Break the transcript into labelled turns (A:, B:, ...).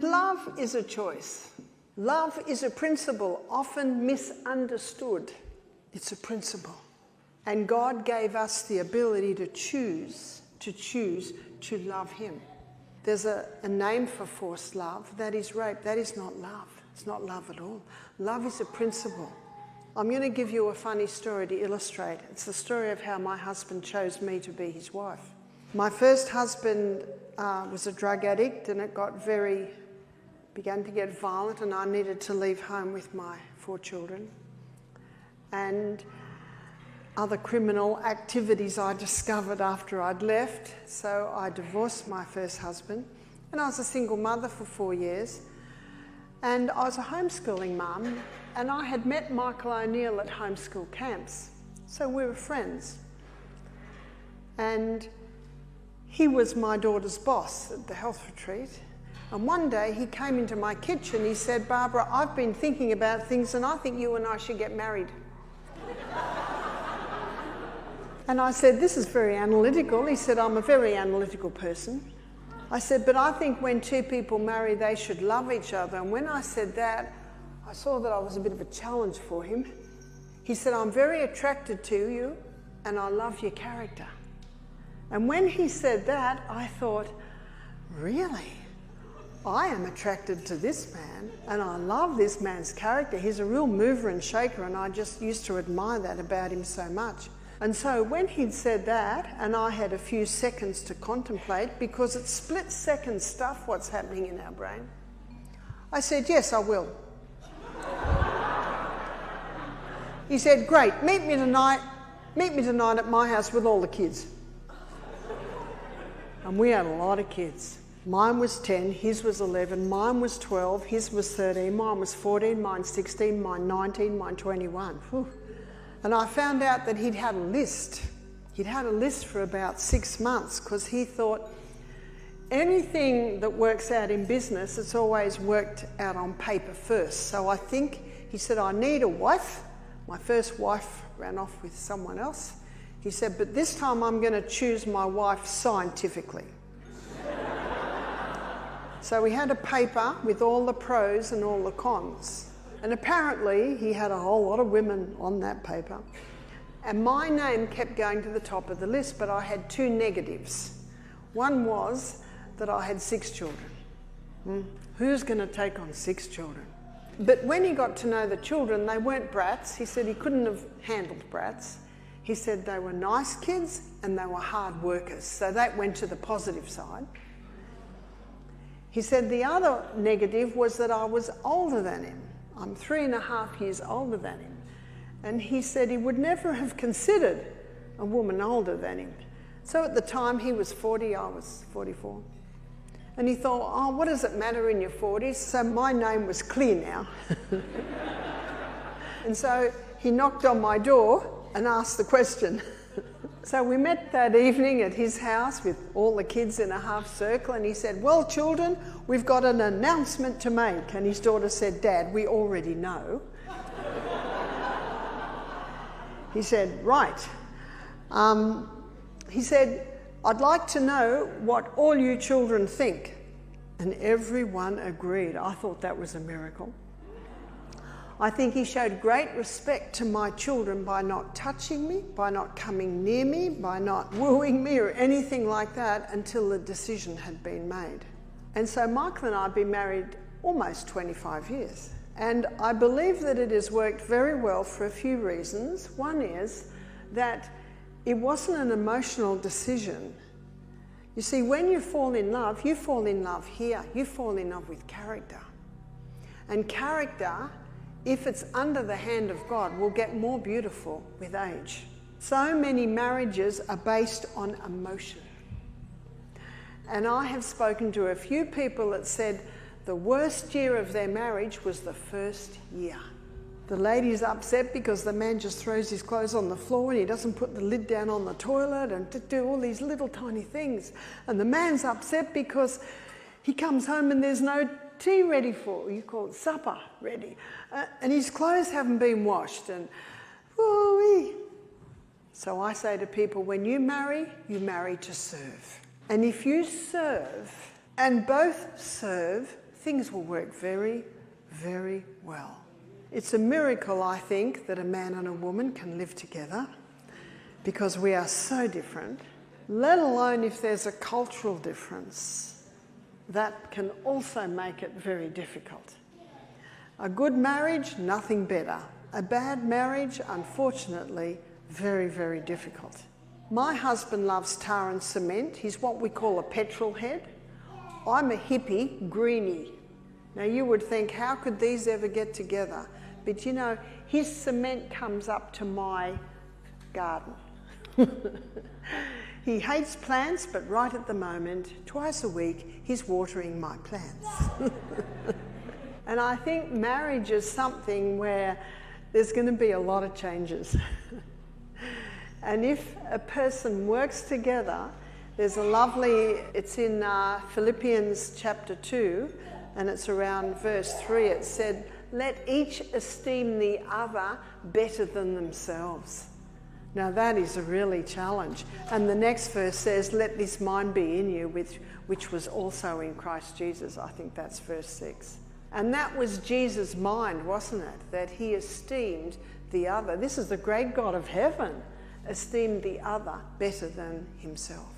A: love is a choice. Love is a principle often misunderstood. It's a principle. And God gave us the ability to choose to love him. There's a name for forced love. That is rape. That is not love. It's not love at all. Love is a principle. I'm going to give you a funny story to illustrate. It's the story of how my husband chose me to be his wife. My first husband was a drug addict, and it began to get violent, and I needed to leave home with my 4 children. And other criminal activities I discovered after I'd left, so I divorced my first husband, and I was a single mother for 4 years, and I was a homeschooling mum, and I had met Michael O'Neill at homeschool camps, so we were friends. And he was my daughter's boss at the health retreat, and one day he came into my kitchen. He said, "Barbara, I've been thinking about things, and I think you and I should get married." And I said, "This is very analytical." He said, "I'm a very analytical person." I said, "But I think when 2 people marry, they should love each other." And when I said that, I saw that I was a bit of a challenge for him. He said, "I'm very attracted to you, and I love your character." And when he said that, I thought, really? I am attracted to this man, and I love this man's character. He's a real mover and shaker, and I just used to admire that about him so much. And so when he'd said that, and I had a few seconds to contemplate, because it's split-second stuff what's happening in our brain, I said, "Yes, I will." He said, "Great, meet me tonight at my house with all the kids." And we had a lot of kids. Mine was 10, his was 11, mine was 12, his was 13, mine was 14, mine 16, mine 19, mine 21. Whew. And I found out that he'd had a list. He'd had a list for about 6 months, because he thought anything that works out in business, it's always worked out on paper first. So I think he said, "I need a wife." My first wife ran off with someone else. He said, "But this time I'm going to choose my wife scientifically." So we had a paper with all the pros and all the cons. And apparently he had a whole lot of women on that paper. And my name kept going to the top of the list, but I had 2 negatives. One was that I had 6 children. Who's going to take on 6 children? But when he got to know the children, they weren't brats. He said he couldn't have handled brats. He said they were nice kids and they were hard workers. So that went to the positive side. He said the other negative was that I was older than him. I'm 3.5 years older than him. And he said he would never have considered a woman older than him. So at the time he was 40, I was 44. And he thought, "Oh, what does it matter in your 40s? So my name was clear now. And so he knocked on my door and asked the question. So we met that evening at his house with all the kids in a half circle, and he said, "Well, children, we've got an announcement to make." And his daughter said, "Dad, we already know." He said, "Right." He said, "I'd like to know what all you children think." And everyone agreed. I thought that was a miracle. I think he showed great respect to my children by not touching me, by not coming near me, by not wooing me or anything like that until the decision had been made. And so Michael and I have been married almost 25 years. And I believe that it has worked very well for a few reasons. One is that it wasn't an emotional decision. You see, when you fall in love here. You fall in love with character. And character, if it's under the hand of God, will get more beautiful with age. So many marriages are based on emotion. And I have spoken to a few people that said the worst year of their marriage was the first year. The lady's upset because the man just throws his clothes on the floor and he doesn't put the lid down on the toilet and to do all these little tiny things. And the man's upset because he comes home and there's no tea ready for, you call it supper ready, and his clothes haven't been washed, and woo-wee. So I say to people, when you marry to serve. And if you serve and both serve, things will work very, very well. It's a miracle, I think, that a man and a woman can live together because we are so different, let alone if there's a cultural difference. That can also make it very difficult. A good marriage, nothing better. A bad marriage, unfortunately, very, very difficult. My husband loves tar and cement. He's what we call a petrol head. I'm a hippie, greenie. Now you would think, how could these ever get together? But you know, his cement comes up to my garden. He hates plants, but right at the moment, twice a week, he's watering my plants. And I think marriage is something where there's going to be a lot of changes. And if a person works together, there's a lovely, it's in Philippians chapter 2, and it's around verse 3. It said, let each esteem the other better than themselves. Now that is a really challenge. And the next verse says, let this mind be in you, which was also in Christ Jesus. I think that's verse 6. And that was Jesus' mind, wasn't it? That he esteemed the other. This is the great God of heaven, esteemed the other better than himself.